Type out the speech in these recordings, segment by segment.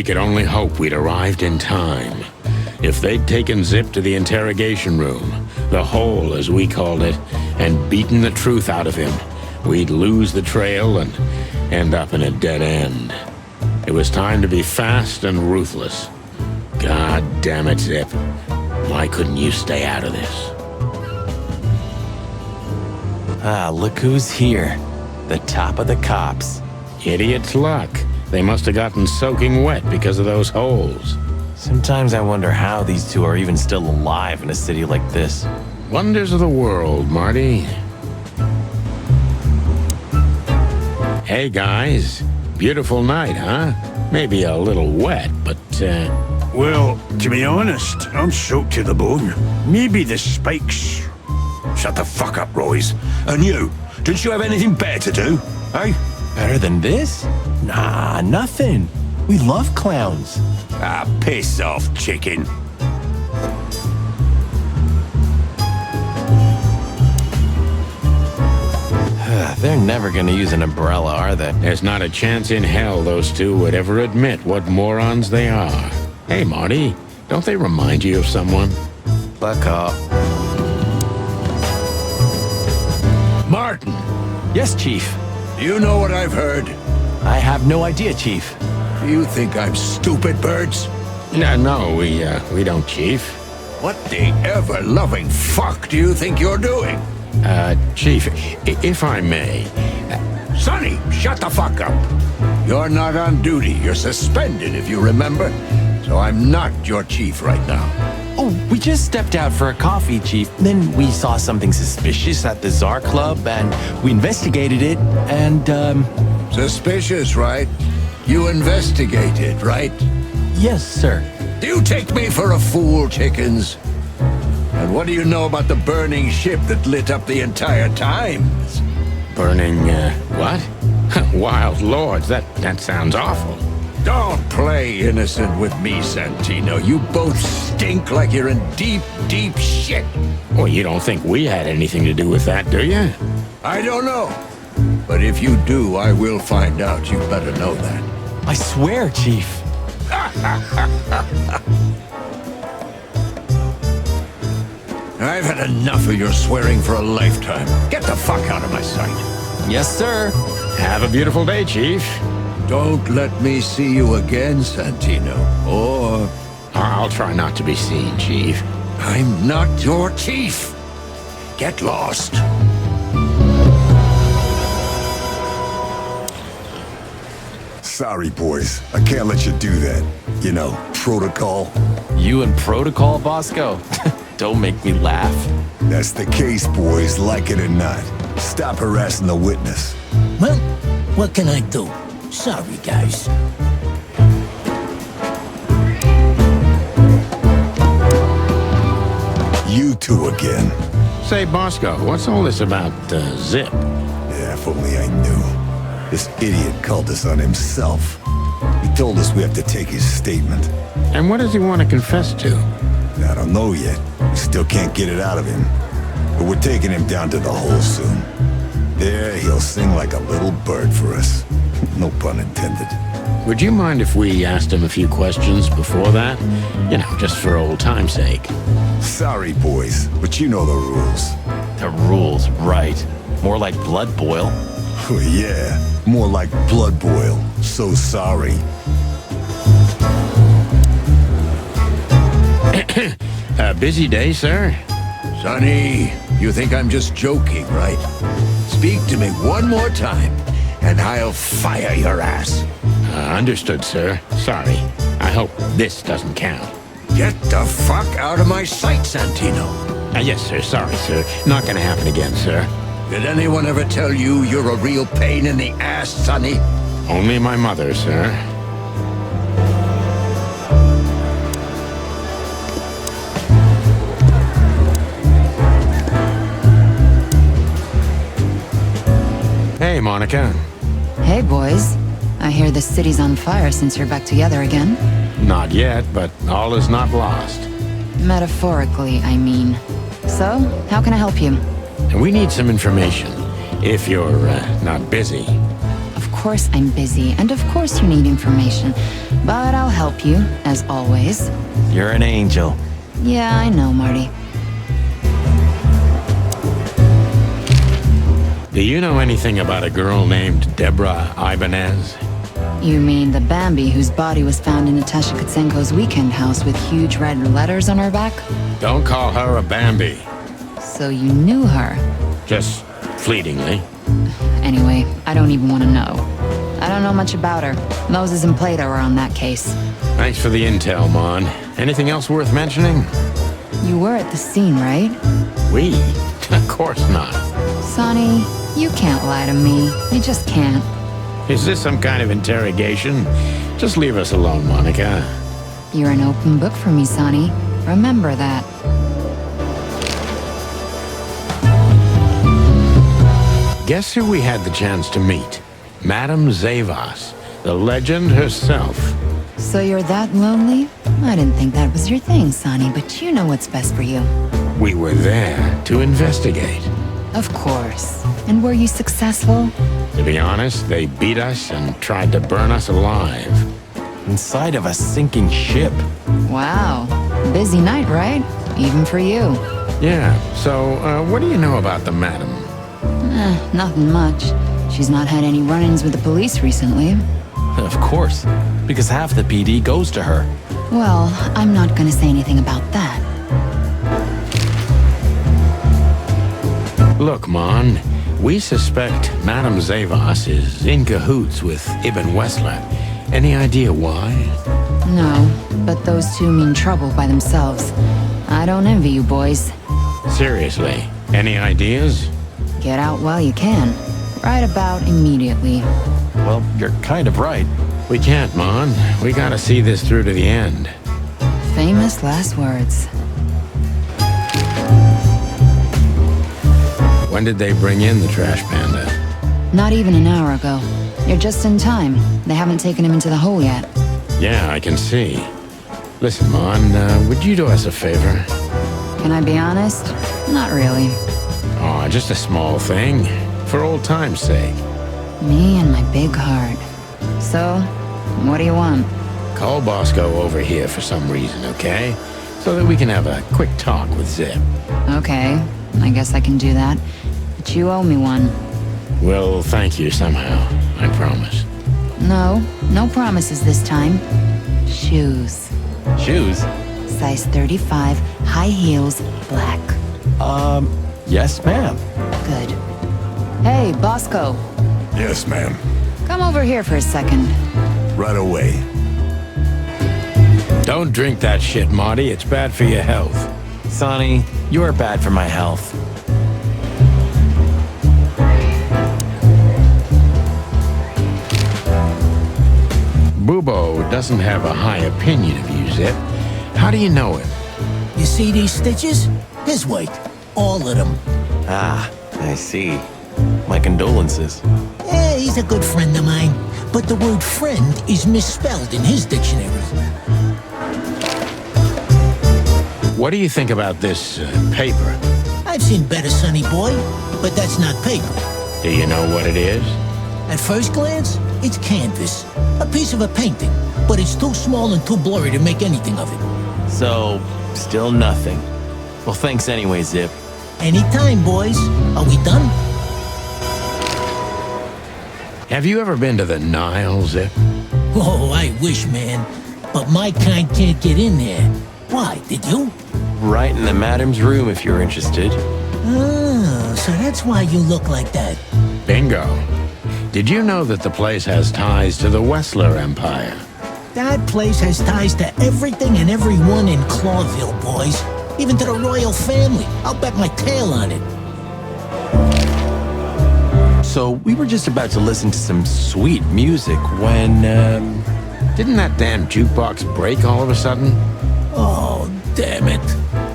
could only hope we'd arrived in time. If they'd taken Zip to the interrogation room, the hole as we called it, and beaten the truth out of him, we'd lose the trail and end up in a dead end. It was time to be fast and ruthless. God damn it, Zip. Why couldn't you stay out of this? Ah, look who's here. The top of the cops. Idiot's luck. They must have gotten soaking wet because of those holes. Sometimes I wonder how these two are even still alive in a city like this. Wonders of the world, Marty. Hey, guys. Beautiful night, huh? Maybe a little wet, but, Well, to be honest, I'm soaked to the bone. Maybe the spikes. Shut the fuck up, Royce. And you, didn't you have anything better to do, eh? Better than this? Nah, nothing. We love clowns. Ah, piss off, chicken. They're never gonna use an umbrella, are they? there's not a chance in hell those two would ever admit what morons they are. Hey, Marty, don't they remind you of someone? Buck up. Martin, Yes, Chief. you know what I've heard? I have no idea, Chief. You think I'm stupid, birds? No, we don't, Chief. What the ever-loving fuck do you think you're doing? Chief, if I may, Sonny, shut the fuck up. You're not on duty. You're suspended, if you remember. So I'm not your chief right now. Oh, we just stepped out for a coffee, Chief. Then we saw something suspicious at the Czar Club, and we investigated it, and, Suspicious, right? You investigated, right? yes, sir. Do you take me for a fool, chickens? And what do you know about the burning ship that lit up the entire Times? burning, what? Wild lords, that sounds awful. Don't play innocent with me, Santino. You both stink like you're in deep, deep shit. Well, you don't think we had anything to do with that, do you? I don't know. But if you do, I will find out. You better know that. I swear, Chief. I've had enough of your swearing for a lifetime. Get the fuck out of my sight. Yes, sir. Have a beautiful day, Chief. Don't let me see you again, Santino. Or I'll try not to be seen, Chief. I'm not your chief. Get lost. Sorry, boys. I can't let you do that. You know, protocol. You and Protocol, Bosco? Don't make me laugh. That's the case, boys, like it or not. Stop harassing the witness. Well, what can I do? Sorry, guys. You two again. Say, Bosco, what's all this about, Zip? Yeah, if only I knew. This idiot called us on himself. He told us we have to take his statement. And what does he want to confess to? I don't know yet. We still can't get it out of him. But we're taking him down to the hole soon. There, he'll sing like a little bird for us. No pun intended. Would you mind if we asked him a few questions before that? You know, just for old time's sake. Sorry, boys, but you know the rules. The rules, right. More like blood boil. Oh, yeah, more like blood boil. So sorry. A busy day, sir? Sonny, you think I'm just joking, right? Speak to me one more time, and I'll fire your ass. Understood, sir. Sorry. I hope this doesn't count. Get the fuck out of my sight, Santino. Yes, sir. Sorry, sir. Not gonna happen again, sir. Did anyone ever tell you you're a real pain in the ass, Sonny? Only my mother, sir. Hey, Monica. Hey, boys. I hear the city's on fire since you're back together again. Not yet, but all is not lost. Metaphorically, I mean. So, how can I help you? We need some information, if you're not busy. Of course I'm busy, and of course you need information. But I'll help you, as always. You're an angel. Yeah, I know, Marty. Do you know anything about a girl named Deborah Ibanez? You mean the Bambi whose body was found in Natasha Kutsenko's weekend house with huge red letters on her back? Don't call her a Bambi. So you knew her. Just fleetingly. Anyway, I don't even want to know. I don't know much about her. Moses and Plato are on that case. Thanks for the intel, Mon. Anything else worth mentioning? You were at the scene, right? We? Of course not. Sonny, you can't lie to me. You just can't. Is this some kind of interrogation? Just leave us alone, Monica. You're an open book for me, Sonny. Remember that. Guess who we had the chance to meet? Madame Zavas, the legend herself. So you're that lonely? I didn't think that was your thing, Sonny, but you know what's best for you. We were there to investigate. Of course. And were you successful? To be honest, they beat us and tried to burn us alive. Inside of a sinking ship. Wow. Busy night, right? Even for you. Yeah, so what do you know about the madam? Nothing much. She's not had any run-ins with the police recently. Of course, because half the PD goes to her. Well, I'm not gonna say anything about that. Look, Mon, we suspect Madame Zavas is in cahoots with Ibn Wessler. Any idea why? No, but those two mean trouble by themselves. I don't envy you boys. Seriously, any ideas? Get out while you can. Right about immediately. Well, you're kind of right. We can't, Mon. We gotta see this through to the end. Famous last words. When did they bring in the trash panda? Not even an hour ago. You're just in time. They haven't taken him into the hole yet. Yeah, I can see. Listen, Mon, would you do us a favor? Can I be honest? Not really. Oh, just a small thing. For old time's sake. Me and my big heart. So, what do you want? Call Bosco over here for some reason, okay? So that we can have a quick talk with Zip. Okay, I guess I can do that. But you owe me one. We'll thank you somehow, I promise. No, no promises this time. Shoes. Shoes? Size 35, high heels, black. Yes, ma'am. Good. Hey, Bosco. Yes, ma'am. Come over here for a second. Right away. Don't drink that shit, Marty. It's bad for your health. Sonny, you're bad for my health. Bubo doesn't have a high opinion of you, Zip. How do you know him? You see these stitches? His weight. All of them. Ah, I see. My condolences. Yeah, he's a good friend of mine. But the word friend is misspelled in his dictionary. What do you think about this paper? I've seen better, sonny boy, but that's not paper. Do you know what it is? At first glance, it's canvas. A piece of a painting. But it's too small and too blurry to make anything of it. So, still nothing. Well, thanks anyway, Zip. Anytime, boys. Are we done? Have you ever been to the Nile, Zip? Oh, I wish, man. But my kind can't get in there. Why, did you? Right in the madam's room if you're interested. Oh, so that's why you look like that. Bingo. Did you know that the place has ties to the Wessler Empire? That place has ties to everything and everyone in Clawville, boys. Even to the royal family. I'll bet my tail on it. So, we were just about to listen to some sweet music when, Didn't that damn jukebox break all of a sudden? Oh, damn it.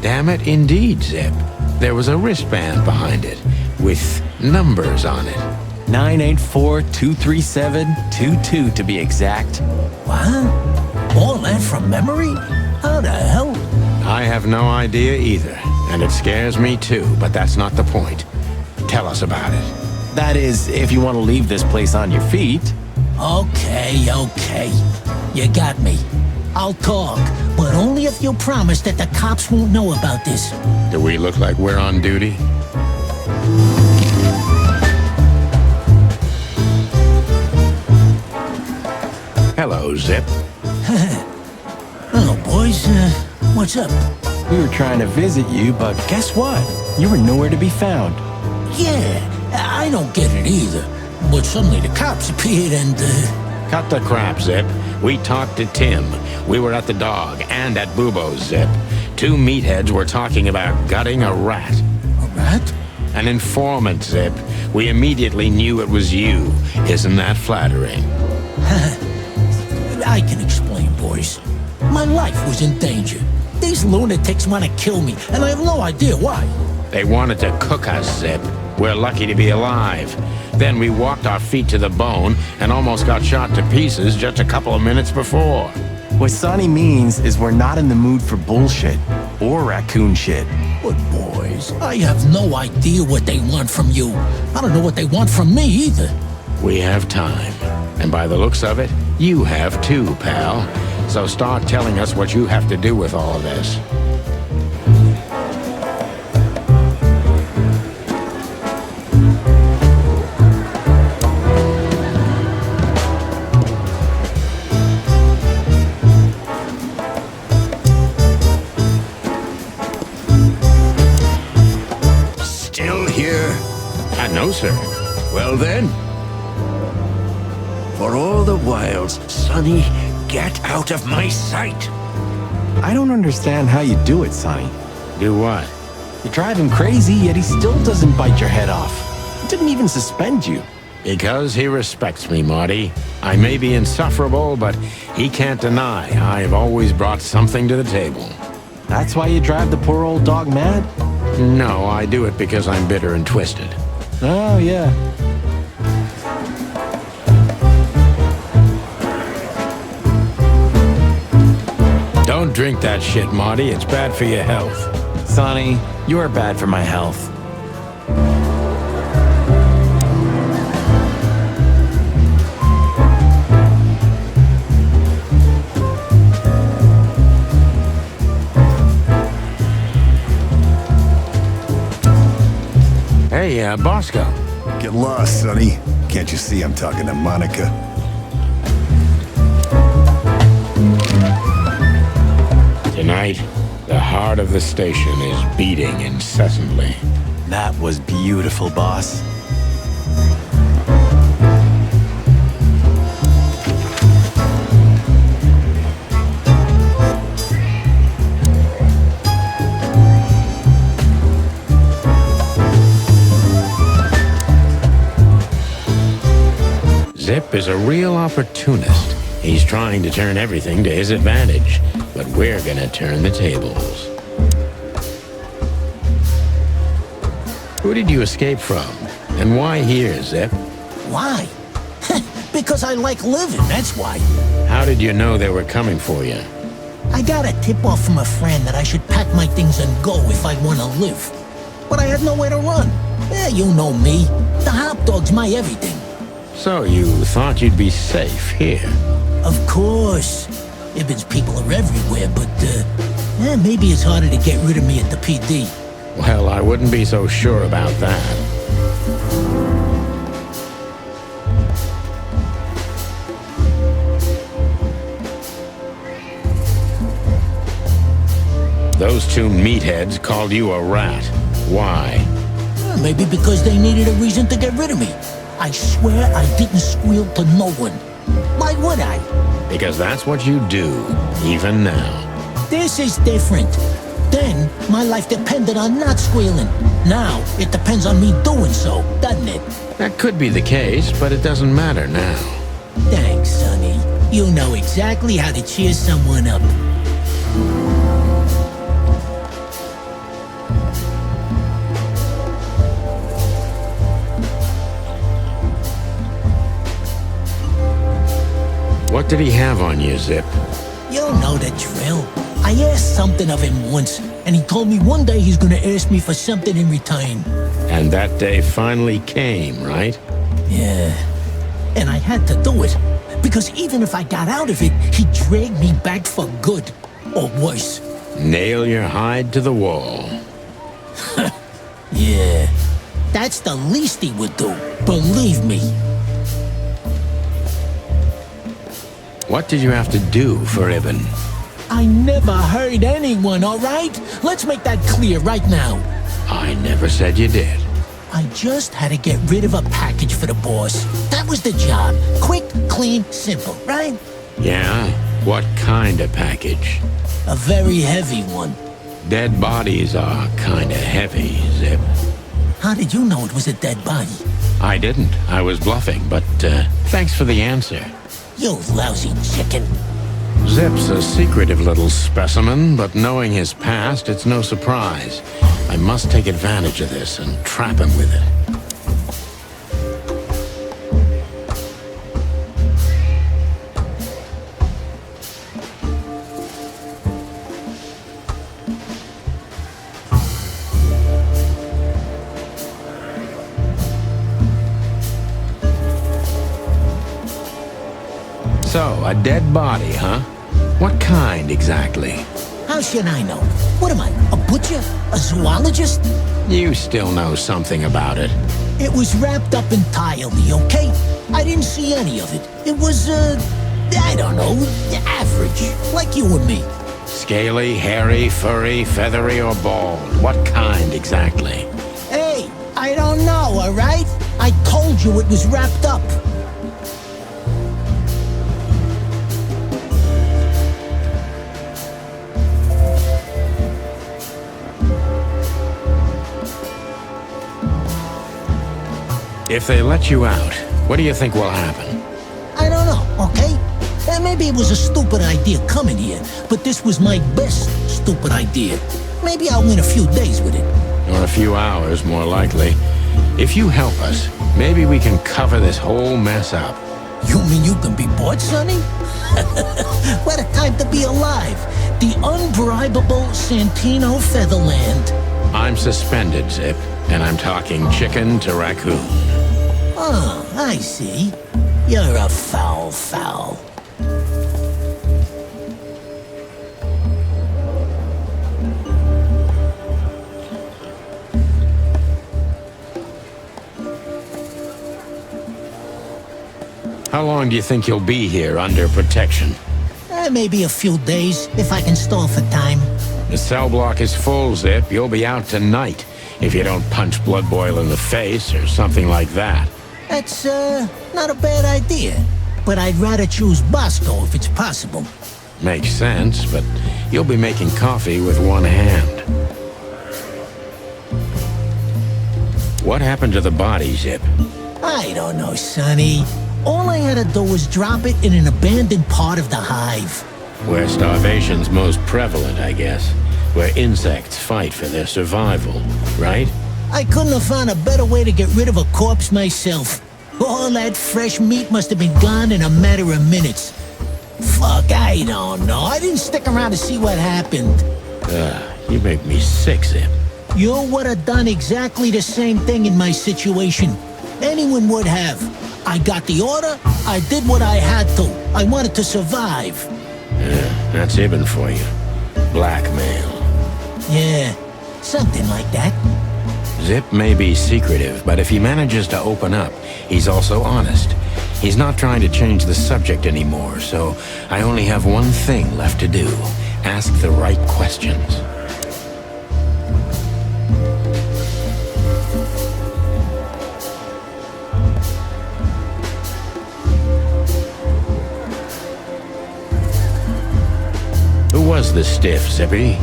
Damn it, indeed, Zip. There was a wristband behind it, with numbers on it. 984-237-22 to be exact. What? All that from memory? How the hell? I have no idea either, and it scares me too, but that's not the point. Tell us about it. That is, if you want to leave this place on your feet. Okay, okay. You got me. I'll talk, but only if you promise that the cops won't know about this. Do we look like we're on duty? Hello, Zip. Hello, boys. What's up? We were trying to visit you, but guess what? You were nowhere to be found. Yeah, I don't get it either. But suddenly the cops appeared and, Cut the crap, Zip. We talked to Tim. We were at the Dog and at Bubo's, Zip. Two meatheads were talking about gutting a rat. A rat? An informant, Zip. We immediately knew it was you. Isn't that flattering? I can explain, boys. My life was in danger. These lunatics want to kill me, and I have no idea why. They wanted to cook us, Zip. We're lucky to be alive. Then we walked our feet to the bone and almost got shot to pieces just a couple of minutes before. What Sonny means is we're not in the mood for bullshit or raccoon shit. But boys, I have no idea what they want from you. I don't know what they want from me either. We have time. And by the looks of it, you have too, pal. So start telling us what you have to do with all of this. Still here? No, sir. Well then. For all the wilds, Sonny, get out of my sight. I don't understand how you do it, Sonny. Do what? You drive him crazy, yet he still doesn't bite your head off. He didn't even suspend you. Because he respects me, Marty. I may be insufferable, but he can't deny I've always brought something to the table. That's why you drive the poor old dog mad? No, I do it because I'm bitter and twisted. Oh, yeah. Don't drink that shit, Marty. It's bad for your health. Sonny, you're bad for my health. Hey, Bosco. Get lost, Sonny. Can't you see I'm talking to Monica? Tonight, the heart of the station is beating incessantly. That was beautiful, boss. Zip is a real opportunist. He's trying to turn everything to his advantage, but we're gonna turn the tables. Who did you escape from? And why here, Zip? Why? Because I like living, that's why. How did you know they were coming for you? I got a tip-off from a friend that I should pack my things and go if I want to live. But I had nowhere to run. Yeah, you know me. The hot dog's my everything. So you thought you'd be safe here? Of course. Ibben's people are everywhere, but, maybe it's harder to get rid of me at the PD. Well, I wouldn't be so sure about that. Those two meatheads called you a rat. Why? Maybe because they needed a reason to get rid of me. I swear I didn't squeal to no one. Why would I? Because that's what you do, even now. This is different. Then, my life depended on not squealing. Now, it depends on me doing so, doesn't it? That could be the case, but it doesn't matter now. Thanks, Sonny. You know exactly how to cheer someone up. What did he have on you, Zip? You know the drill. I asked something of him once, and he told me one day he's gonna ask me for something in return. And that day finally came, right? Yeah. And I had to do it. Because even if I got out of it, he'd drag me back for good. Or worse. Nail your hide to the wall. Yeah. That's the least he would do. Believe me. What did you have to do for Ibn? I never hurt anyone, all right? Let's make that clear right now. I never said you did. I just had to get rid of a package for the boss. That was the job. Quick, clean, simple, right? Yeah? What kind of package? A very heavy one. Dead bodies are kinda heavy, Zip. How did you know it was a dead body? I didn't. I was bluffing, but thanks for the answer. You lousy chicken. Zip's a secretive little specimen, but knowing his past, it's no surprise. I must take advantage of this and trap him with it. So, a dead body, huh? What kind exactly? How should I know? What am I, a butcher? A zoologist? You still know something about it. It was wrapped up entirely, okay? I didn't see any of it. It was, I don't know, average, like you and me. Scaly, hairy, furry, feathery, or bald? What kind exactly? Hey, I don't know, all right? I told you it was wrapped up. If they let you out, what do you think will happen? I don't know, okay? Maybe it was a stupid idea coming here, but this was my best stupid idea. Maybe I'll win a few days with it. Or a few hours, more likely. If you help us, maybe we can cover this whole mess up. You mean you can be bought, Sonny? What a time to be alive. The unbribable Santino Featherland. I'm suspended, Zip, and I'm talking chicken to raccoon. Oh, I see. You're a foul. How long do you think you'll be here under protection? Maybe a few days, if I can stall for time. The cell block is full, Zip. You'll be out tonight if you don't punch Blood Boil in the face or something like that. That's, not a bad idea. But I'd rather choose Bosco if it's possible. Makes sense, but you'll be making coffee with one hand. What happened to the body, Zip? I don't know, Sonny. All I had to do was drop it in an abandoned part of the hive. Where starvation's most prevalent, I guess. Where insects fight for their survival, right? I couldn't have found a better way to get rid of a corpse myself. All that fresh meat must have been gone in a matter of minutes. Fuck, I don't know. I didn't stick around to see what happened. You make me sick, Zip. You would have done exactly the same thing in my situation. Anyone would have. I got the order, I did what I had to. I wanted to survive. That's Ibn for you. Blackmail. Yeah, something like that. Zip may be secretive, but if he manages to open up, he's also honest. He's not trying to change the subject anymore, so I only have one thing left to do. Ask the right questions. Who was the stiff, Zippy?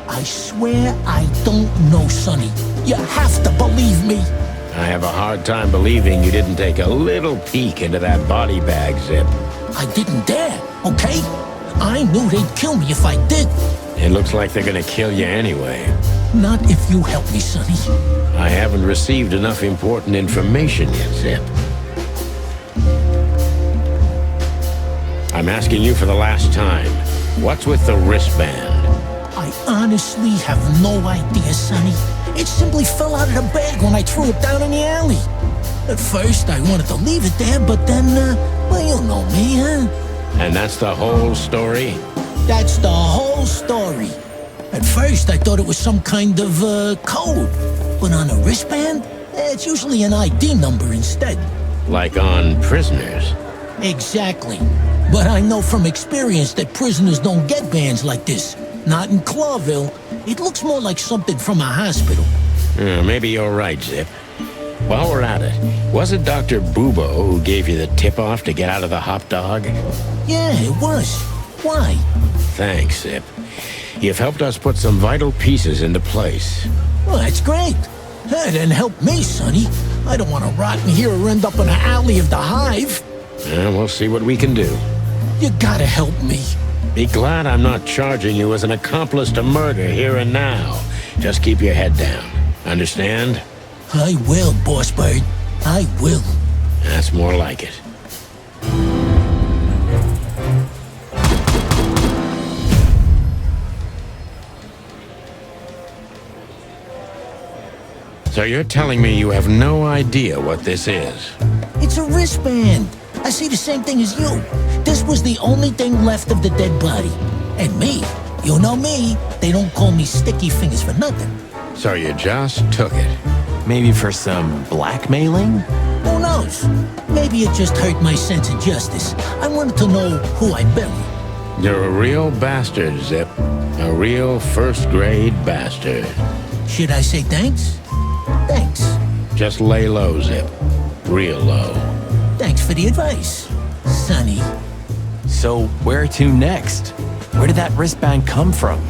I swear I don't know, Sonny. You have to believe me. I have a hard time believing you didn't take a little peek into that body bag, Zip. I didn't dare, okay? I knew they'd kill me if I did. It looks like they're gonna kill you anyway. Not if you help me, Sonny. I haven't received enough important information yet, Zip. I'm asking you for the last time. What's with the wristband? I honestly have no idea, Sonny. It simply fell out of the bag when I threw it down in the alley. At first, I wanted to leave it there, but then, well, you know me, huh? And that's the whole story? That's the whole story. At first, I thought it was some kind of, code. But on a wristband, it's usually an ID number instead. Like on prisoners? Exactly. But I know from experience that prisoners don't get bands like this. Not in Clawville. It looks more like something from a hospital. Maybe you're right, Zip. While we're at it, was it Dr. Bubo who gave you the tip-off to get out of the hop dog? Yeah, it was. Why? Thanks, Zip. You've helped us put some vital pieces into place. Well, that's great. Hey, then help me, Sonny. I don't want to rot in here or end up in the alley of the Hive. We'll see what we can do. You gotta help me. Be glad I'm not charging you as an accomplice to murder here and now. Just keep your head down. Understand? I will, Boss Bird. I will. That's more like it. So you're telling me you have no idea what this is? It's a wristband. I see the same thing as you. This was the only thing left of the dead body. And me, you know me, they don't call me Sticky Fingers for nothing. So you just took it? Maybe for some blackmailing? Who knows? Maybe it just hurt my sense of justice. I wanted to know who I buried. You're a real bastard, Zip. A real first-grade bastard. Should I say thanks? Thanks. Just lay low, Zip. Real low. Thanks for the advice, Sonny. So where to next? Where did that wristband come from?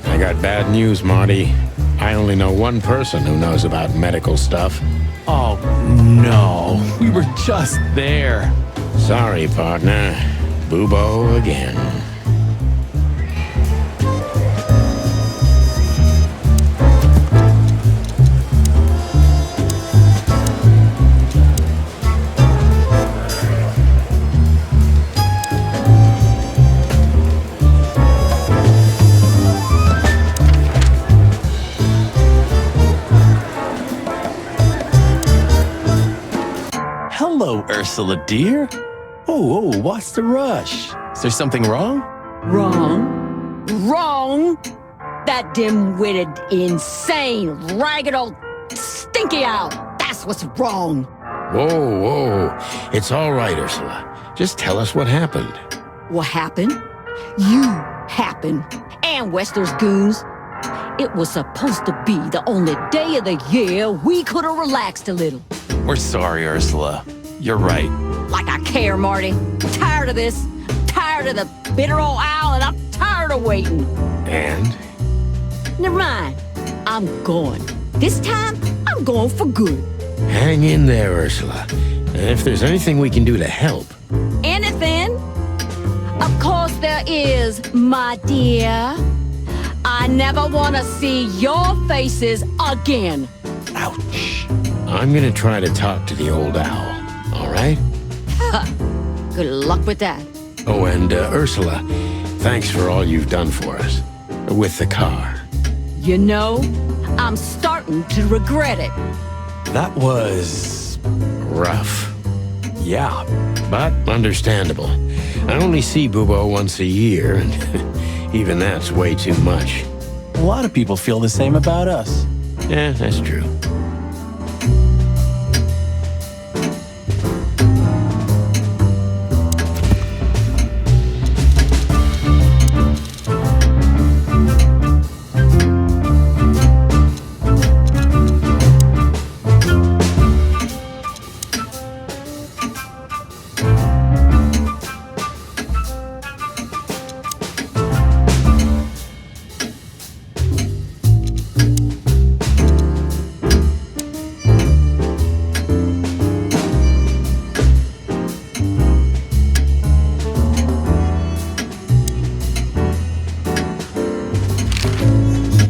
I got bad news, Marty. I only know one person who knows about medical stuff. Oh, no. We were just there. Sorry, partner. Bubo again. Hello, Ursula, dear. Oh, what's the rush? Is there something wrong? Wrong. Wrong. That dim-witted, insane, ragged old stinky owl. That's what's wrong. Whoa. It's all right, Ursula. Just tell us what happened. What happened? You happened. And Wester's goons. It was supposed to be the only day of the year we could have relaxed a little. We're sorry, Ursula. You're right. Like I care, Marty. I'm tired of this. I'm tired of the bitter old owl, and I'm tired of waiting. And? Never mind. I'm going. This time, I'm going for good. Hang in there, Ursula. If there's anything we can do to help. Anything? Of course there is, my dear. I never want to see your faces again. Ouch. I'm gonna try to talk to the old owl, all right? Good luck with that. Oh, and Ursula, thanks for all you've done for us. With the car. You know, I'm starting to regret it. That was... Rough. yeah. But understandable. I only see Bubo once a year, and even that's way too much. A lot of people feel the same about us. Yeah, that's true.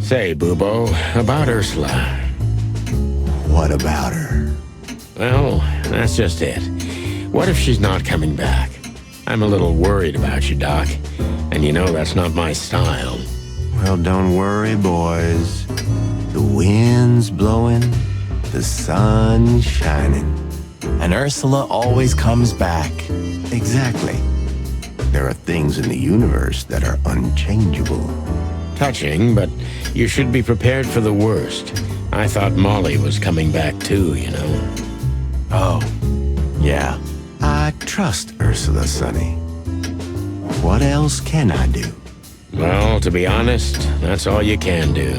Say, Bubo, about Ursula. What about her? Well, that's just it. What if she's not coming back? I'm a little worried about you, Doc. And you know that's not my style. Well, don't worry, boys. The wind's sun shining. And Ursula always comes back. Exactly. There are things in the universe that are unchangeable. Touching, but you should be prepared for the worst. I thought Molly was coming back too, you know. Oh, yeah. I trust Ursula, Sonny. What else can I do? Well, to be honest, that's all you can do.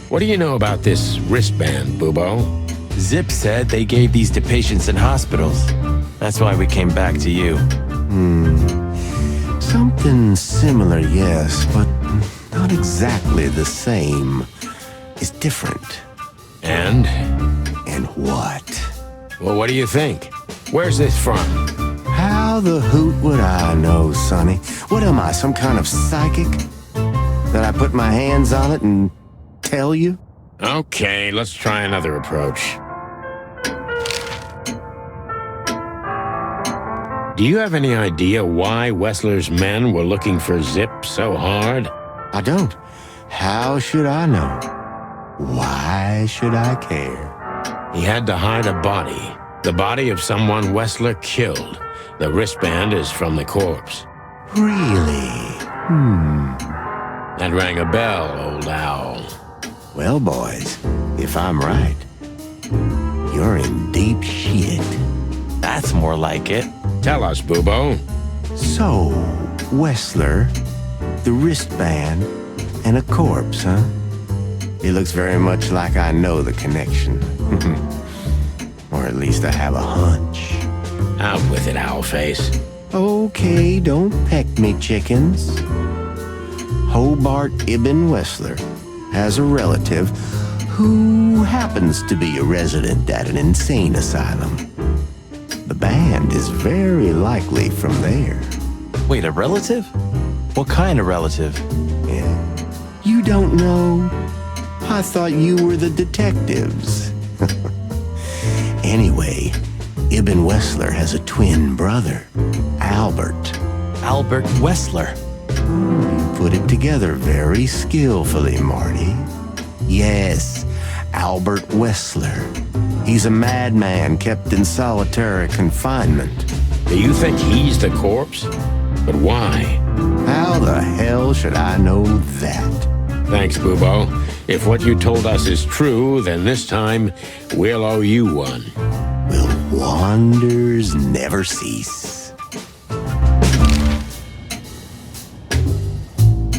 What do you know about this wristband, Bubo? Zip said they gave these to patients in hospitals. That's why we came back to you. Something similar, yes, but not exactly the same. It's different. And? And what? Well, what do you think? Where's this from? How the hoot would I know, Sonny? What am I, some kind of psychic? That I put my hands on it and tell you? Okay, let's try another approach. Do you have any idea why Wessler's men were looking for Zip so hard? I don't. How should I know? Why should I care? He had to hide a body. The body of someone Wessler killed. The wristband is from the corpse. Really? That rang a bell, old owl. Well, boys, if I'm right, you're in deep shit. That's more like it. Tell us, Bubo. So, Wessler, the wristband, and a corpse, huh? It looks very much like I know the connection. Or at least I have a hunch. Out with it, Owlface. Okay, don't peck me, chickens. Hobart Ibn Wessler has a relative who happens to be a resident at an insane asylum. The band is very likely from there. Wait, a relative? What kind of relative? Yeah. You don't know? I thought you were the detectives. Anyway, Ibn Wessler has a twin brother, Albert. Albert Wessler. You put it together very skillfully, Marty. Yes, Albert Wessler. He's a madman kept in solitary confinement. Do you think he's the corpse? But why? How the hell should I know that? Thanks, Bubo. If what you told us is true, then this time we'll owe you one. Will wonders never cease?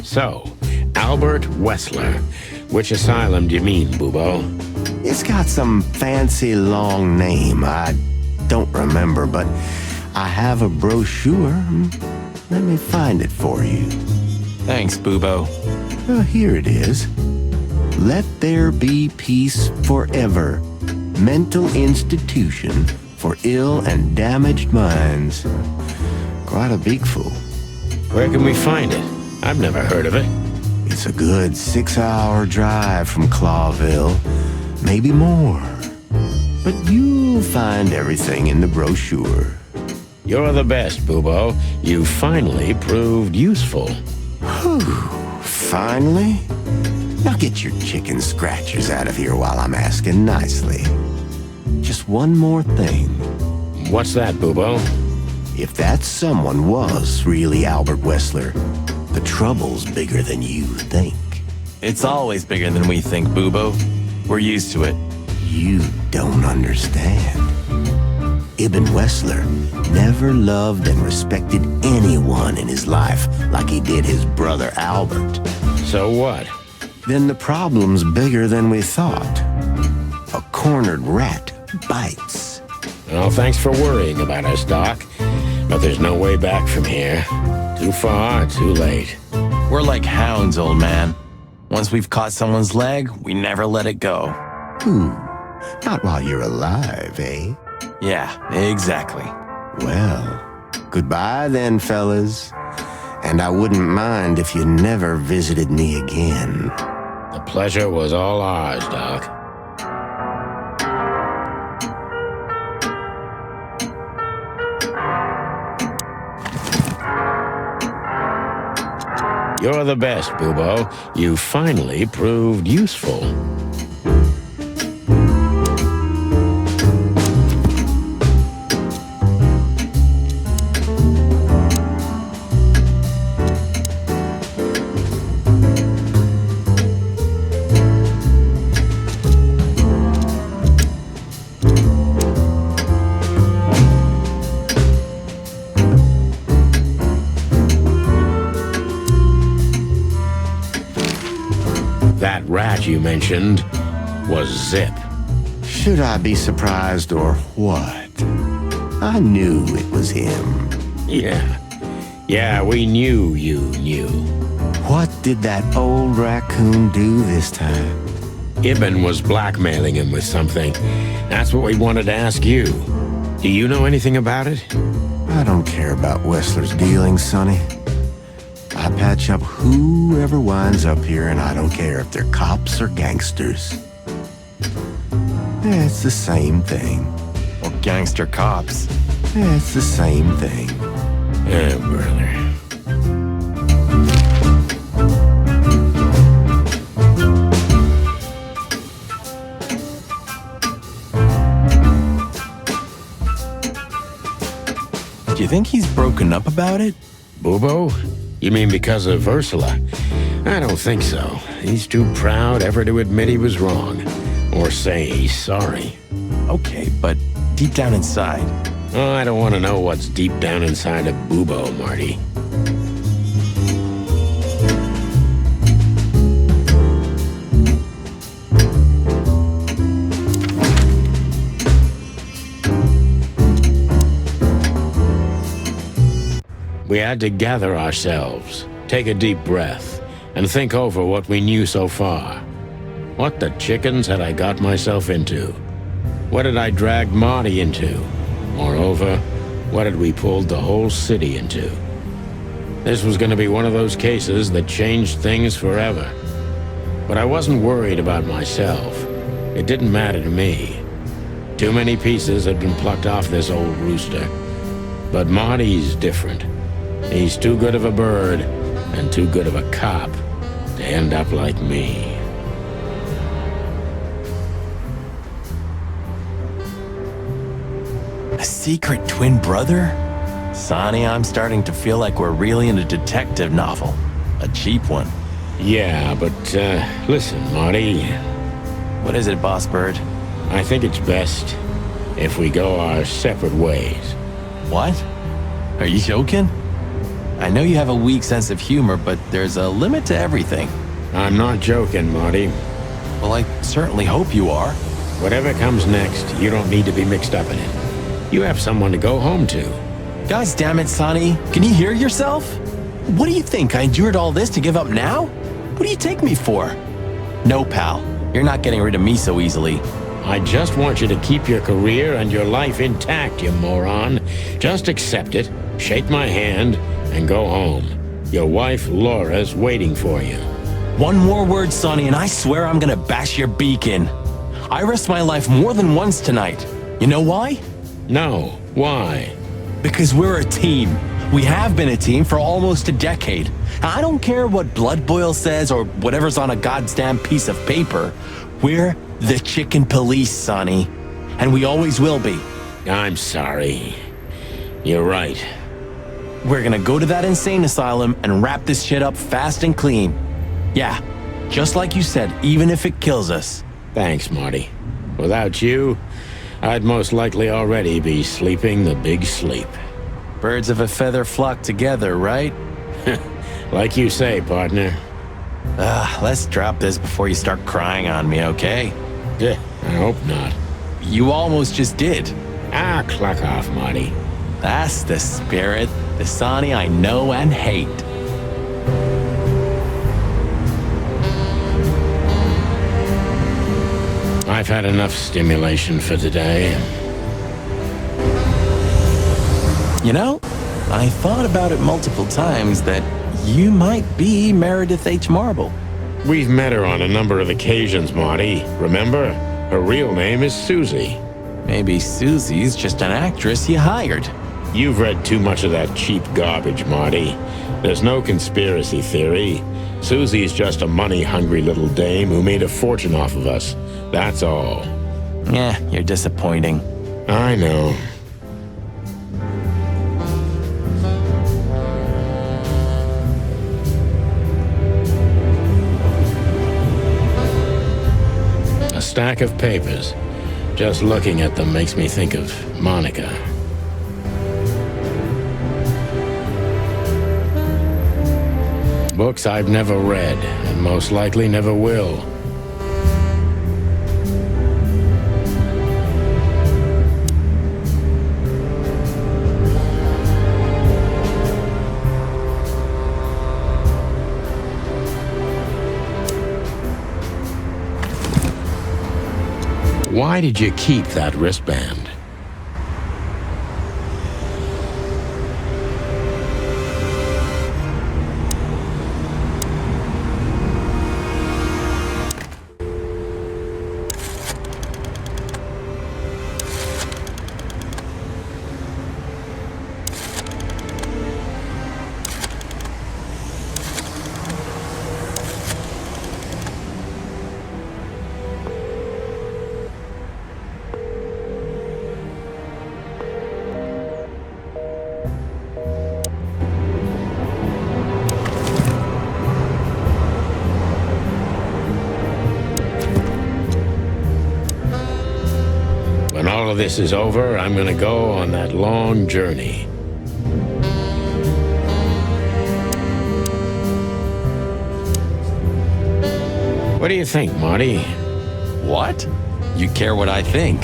So, Albert Wessler. Which asylum do you mean, Bubo? It's got some fancy long name. I don't remember, but I have a brochure. Let me find it for you. Thanks, Bubo. Here it is. Let There Be Peace Forever. Mental Institution for Ill and Damaged Minds. Quite a big fool. Where can we find it? I've never heard of it. It's a good 6-hour drive from Clawville. Maybe more. But you'll find everything in the brochure. You're the best, Bubo. You finally proved useful. Whew. Finally? Now get your chicken scratchers out of here while I'm asking nicely. Just one more thing. What's that, Bubo? If that someone was really Albert Wessler, the trouble's bigger than you think. It's always bigger than we think, Bubo. We're used to it. You don't understand. Ibn Wessler never loved and respected anyone in his life like he did his brother Albert. So what? Then the problem's bigger than we thought. A cornered rat bites. Well, thanks for worrying about us, Doc. But there's no way back from here. Too far, too late. We're like hounds, old man. Once we've caught someone's leg, we never let it go. Not while you're alive, eh? Yeah, exactly. Well, goodbye then, fellas. And I wouldn't mind if you never visited me again. The pleasure was all ours, Doc. You're the best, Bubo. You finally proved useful. that rat you mentioned was Zip. Should I be surprised or what? I knew it was him. Yeah, we knew you knew. What did that old raccoon do this time? Ibn was blackmailing him with something. That's what we wanted to ask you. Do you know anything about it? I don't care about Wessler's dealings, Sonny. I patch up whoever winds up here, and I don't care if they're cops or gangsters. It's the same thing. Or gangster cops. It's the same thing. Oh, brother. Do you think he's broken up about it? Bubo? You mean because of Ursula? I don't think so. He's too proud ever to admit he was wrong. Or say he's sorry. Okay, but deep down inside. Oh, I don't want to know what's deep down inside of Bubo, Marty. We had to gather ourselves, take a deep breath, and think over what we knew so far. What the chickens had I got myself into? What had I dragged Marty into? Moreover, what had we pulled the whole city into? This was going to be one of those cases that changed things forever. But I wasn't worried about myself. It didn't matter to me. Too many pieces had been plucked off this old rooster. But Marty's different. He's too good of a bird and too good of a cop to end up like me. A secret twin brother? Sonny, I'm starting to feel like we're really in a detective novel. A cheap one. Yeah, but listen, Marty. What is it, Boss Bird? I think it's best if we go our separate ways. What? Are you joking? I know you have a weak sense of humor, but there's a limit to everything. I'm not joking, Marty. Well, I certainly hope you are. Whatever comes next, you don't need to be mixed up in it. You have someone to go home to. Guys, damn it, Sonny. Can you hear yourself? What do you think? I endured all this to give up now? What do you take me for? No, pal. You're not getting rid of me so easily. I just want you to keep your career and your life intact, you moron. Just accept it, shake my hand, and go home. Your wife, Laura's waiting for you. One more word, Sonny, and I swear I'm gonna bash your beak in. I risked my life more than once tonight. You know why? No. Why? Because we're a team. We have been a team for almost a decade. I don't care what Blood Boil says or whatever's on a goddamn piece of paper. We're the Chicken Police, Sonny. And we always will be. I'm sorry. You're right. We're gonna go to that insane asylum and wrap this shit up fast and clean. Yeah, just like you said, even if it kills us. Thanks, Marty. Without you, I'd most likely already be sleeping the big sleep. Birds of a feather flock together, right? Like you say, partner. Let's drop this before you start crying on me, okay? I hope not. You almost just did. Clock off, Marty. That's the spirit, the Sonny I know and hate. I've had enough stimulation for today. You know, I thought about it multiple times that you might be Meredith H. Marble. We've met her on a number of occasions, Marty. Remember? Her real name is Susie. Maybe Susie's just an actress you hired. You've read too much of that cheap garbage, Marty. There's no conspiracy theory. Susie's just a money-hungry little dame who made a fortune off of us. That's all. You're disappointing. I know. A stack of papers. Just looking at them makes me think of Monica. Books I've never read, and most likely never will. Why did you keep that wristband? When all of this is over, I'm gonna go on that long journey. What do you think, Marty? What? You care what I think?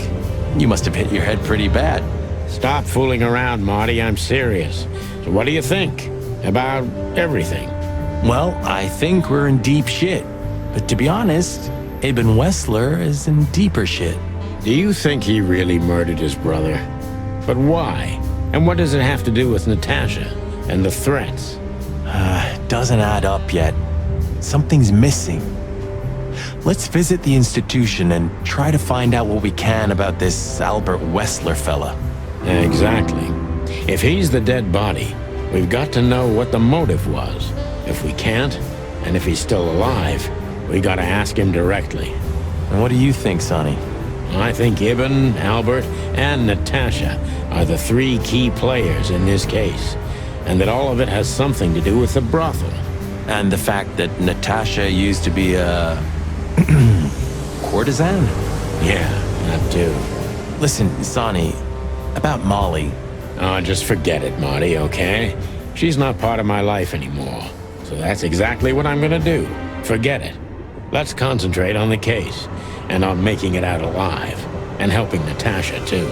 You must have hit your head pretty bad. Stop fooling around, Marty. I'm serious. So what do you think about everything? Well, I think we're in deep shit. But to be honest, Ibn Wessler is in deeper shit. Do you think he really murdered his brother? But why? And what does it have to do with Natasha and the threats? Doesn't add up yet. Something's missing. Let's visit the institution and try to find out what we can about this Albert Wessler fella. Exactly. If he's the dead body, we've got to know what the motive was. If we can't, and if he's still alive, we gotta ask him directly. And what do you think, Sonny? I think Ibn, Albert, and Natasha are the three key players in this case, and that all of it has something to do with the brothel. And the fact that Natasha used to be a courtesan? Yeah, that too. Listen, Sonny, about Molly. Oh, just forget it, Marty, okay? She's not part of my life anymore, so that's exactly what I'm gonna do. Forget it. Let's concentrate on the case, and on making it out alive, and helping Natasha too.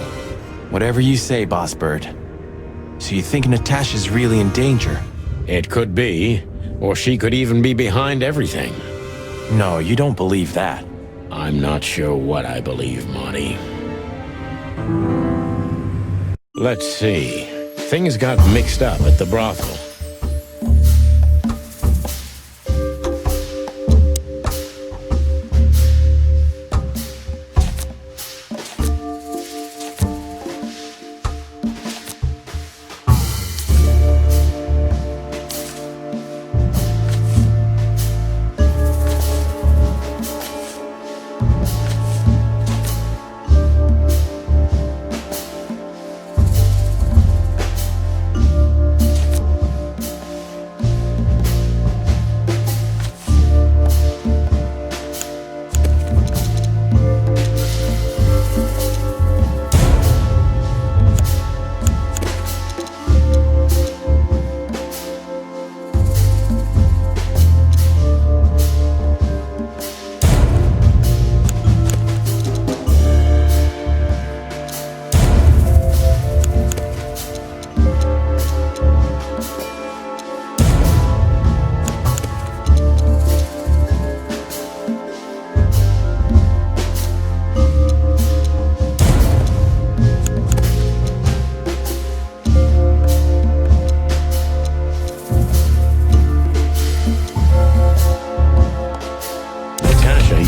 Whatever you say, Boss Bird. So you think Natasha's really in danger? It could be, or she could even be behind everything. No, you don't believe that. I'm not sure what I believe, Marty. Let's see. Things got mixed up at the brothel.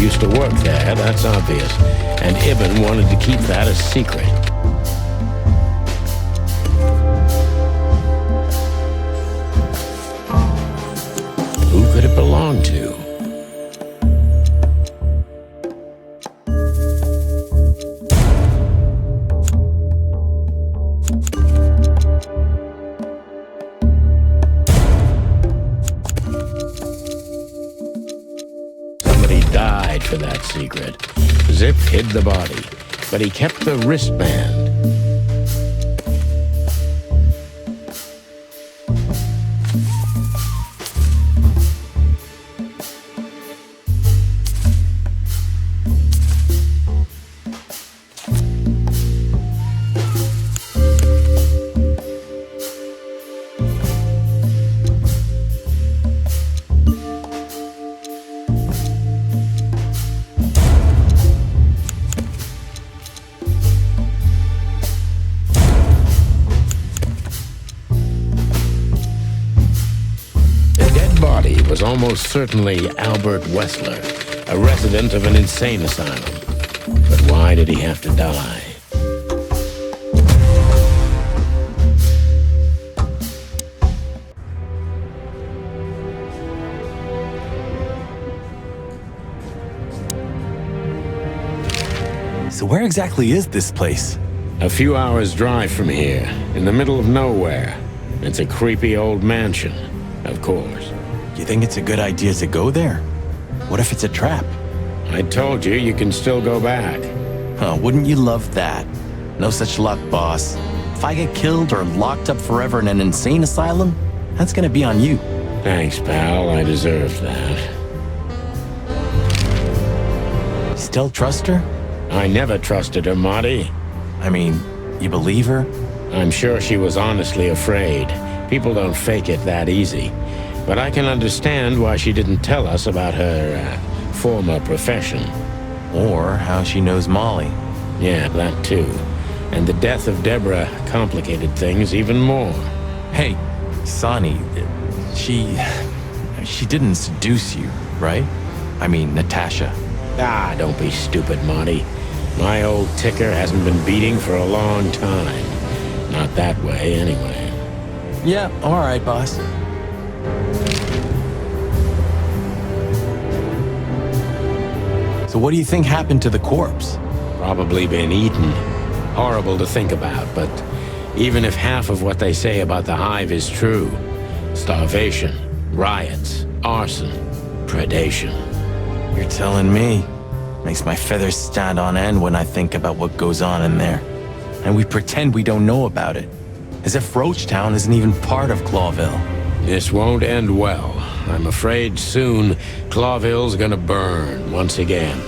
Used to work there, that's obvious. And Ibn wanted to keep that a secret. Who could it belong to? Died for that secret. Zip hid the body, but he kept the wristband. almost certainly Albert Wessler, a resident of an insane asylum. But why did he have to die? So where exactly is this place? A few hours' drive from here, in the middle of nowhere. It's a creepy old mansion, of course. You think it's a good idea to go there? What if it's a trap? I told you, you can still go back. Huh, wouldn't you love that? No such luck, boss. If I get killed or locked up forever in an insane asylum, that's gonna be on you. Thanks, pal. I deserve that. Still trust her? I never trusted her, Marty. I mean, you believe her? I'm sure she was honestly afraid. People don't fake it that easy. But I can understand why she didn't tell us about her former profession. Or how she knows Molly. Yeah, that too. And the death of Deborah complicated things even more. Hey, Sonny, she didn't seduce you, right? I mean, Natasha. Ah, don't be stupid, Marty. My old ticker hasn't been beating for a long time. Not that way, anyway. Yeah, all right, boss. So what do you think happened to the corpse? Probably been eaten. Horrible to think about, but even if half of what they say about the hive is true, starvation, riots, arson, predation. You're telling me. Makes my feathers stand on end when I think about what goes on in there. And we pretend we don't know about it. As if Roachtown isn't even part of Clawville. This won't end well. I'm afraid soon Clawville's gonna burn once again.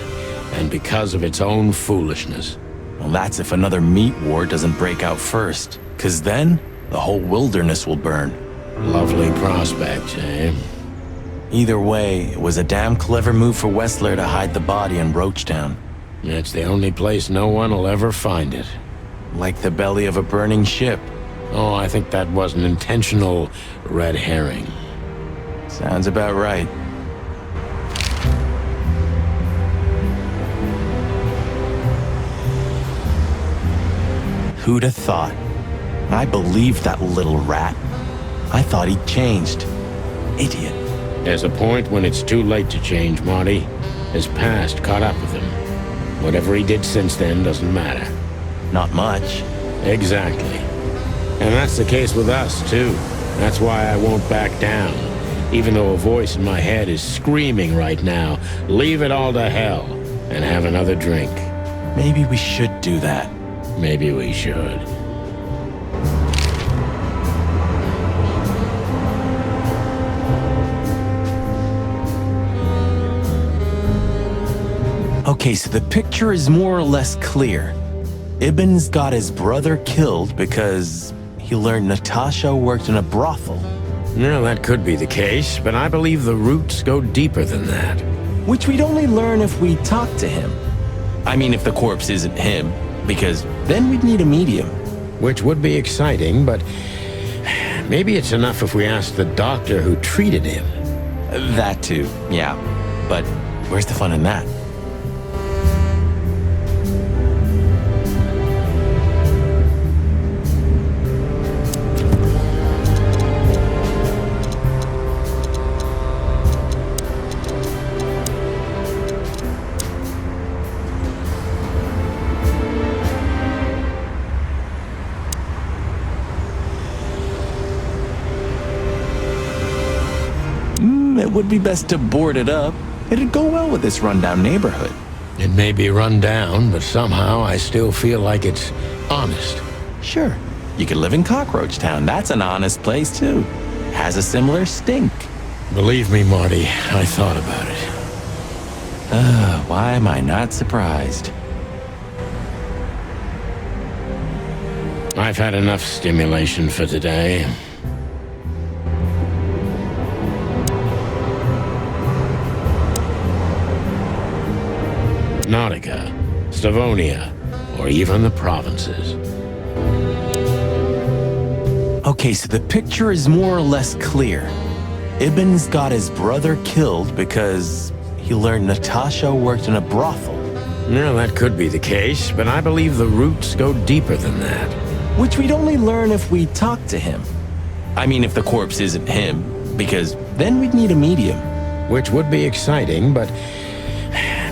And because of its own foolishness. Well, that's if another meat war doesn't break out first. 'Cause then, the whole wilderness will burn. Lovely prospect, eh? Either way, it was a damn clever move for Wessler to hide the body in Roachtown. It's the only place no one will ever find it. Like the belly of a burning ship. Oh, I think that was an intentional red herring. Sounds about right. Who'd have thought? I believed that little rat. I thought he'd changed. Idiot. There's a point when it's too late to change, Marty. His past caught up with him. Whatever he did since then doesn't matter. Not much. Exactly. And that's the case with us, too. That's why I won't back down. Even though a voice in my head is screaming right now, leave it all to hell and have another drink. Maybe we should do that. Maybe we should. Okay, so the picture is more or less clear. Ibn's got his brother killed because he learned Natasha worked in a brothel. No, that could be the case, but I believe the roots go deeper than that. Which we'd only learn if we talk to him. I mean, if the corpse isn't him, because then we'd need a medium. Which would be exciting, but maybe it's enough if we ask the doctor who treated him. That too, yeah. But where's the fun in that? It would be best to board it up. It'd go well with this rundown neighborhood. It may be run down, but somehow I still feel like it's honest. Sure, you could live in Cockroach Town. That's an honest place, too. Has a similar stink. Believe me, Marty, I thought about it. Why am I not surprised? I've had enough stimulation for today. Nautica, Stavonia, or even the provinces. Okay, so the picture is more or less clear. Ibn's got his brother killed because he learned Natasha worked in a brothel. No, that could be the case, but I believe the roots go deeper than that. Which we'd only learn if we talk to him. I mean, if the corpse isn't him, because then we'd need a medium. Which would be exciting, but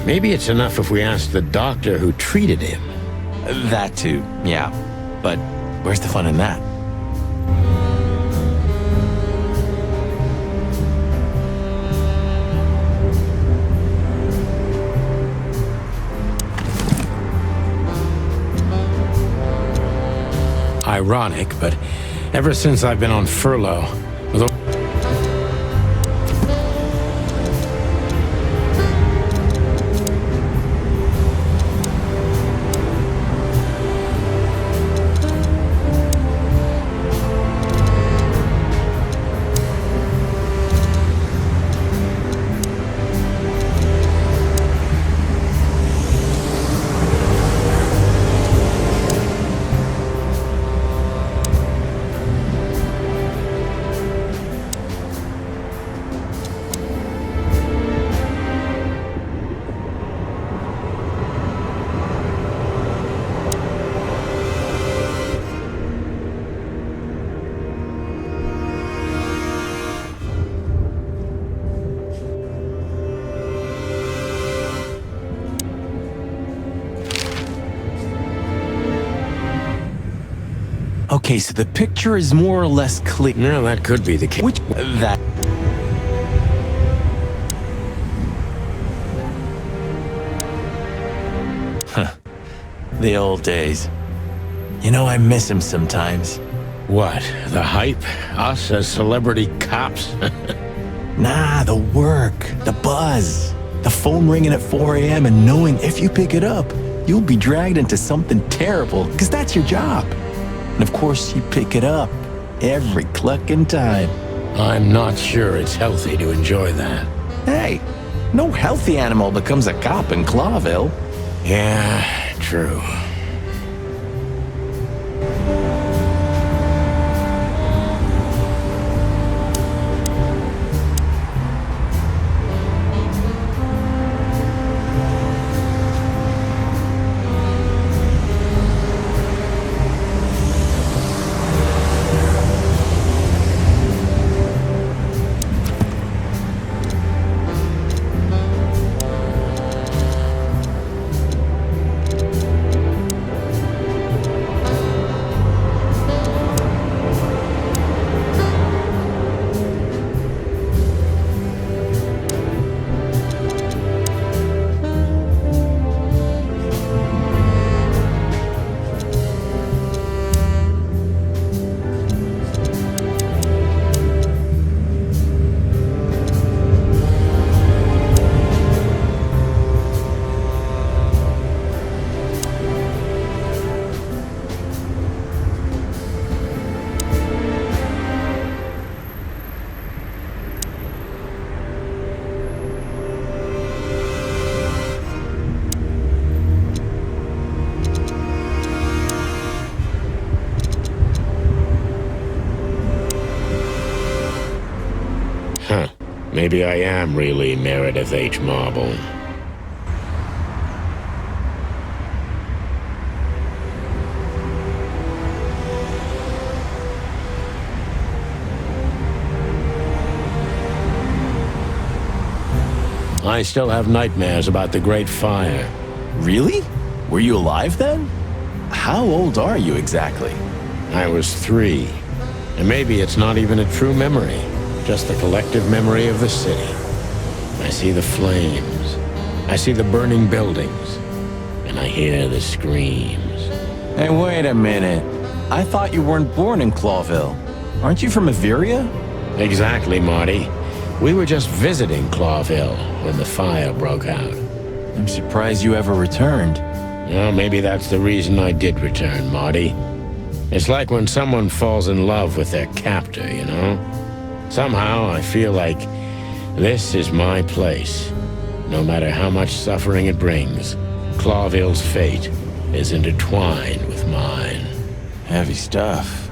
maybe it's enough if we ask the doctor who treated him. That too, yeah. But where's the fun in that? Ironic, but ever since I've been on furlough, with Okay, so the picture is more or less clear. no, that could be the case. Which, that... Huh. The old days. You know, I miss him sometimes. What? The hype? Us as celebrity cops? Nah, the work, the buzz, the phone ringing at 4 a.m. and knowing if you pick it up, you'll be dragged into something terrible, because that's your job. And of course, you pick it up every clucking time. I'm not sure it's healthy to enjoy that. Hey, no healthy animal becomes a cop in Clawville. Yeah, true. Huh. Maybe I am really Meredith H. Marble. I still have nightmares about the Great Fire. Really? Were you alive then? How old are you exactly? I was 3. And maybe it's not even a true memory, just the collective memory of the city. I see the flames. I see the burning buildings. And I hear the screams. Hey, wait a minute. I thought you weren't born in Clawville. Aren't you from Averia? Exactly, Marty. We were just visiting Clawville when the fire broke out. I'm surprised you ever returned. Well, maybe that's the reason I did return, Marty. It's like when someone falls in love with their captor, you know? Somehow I feel like this is my place. No matter how much suffering it brings, Clawville's fate is intertwined with mine. Heavy stuff.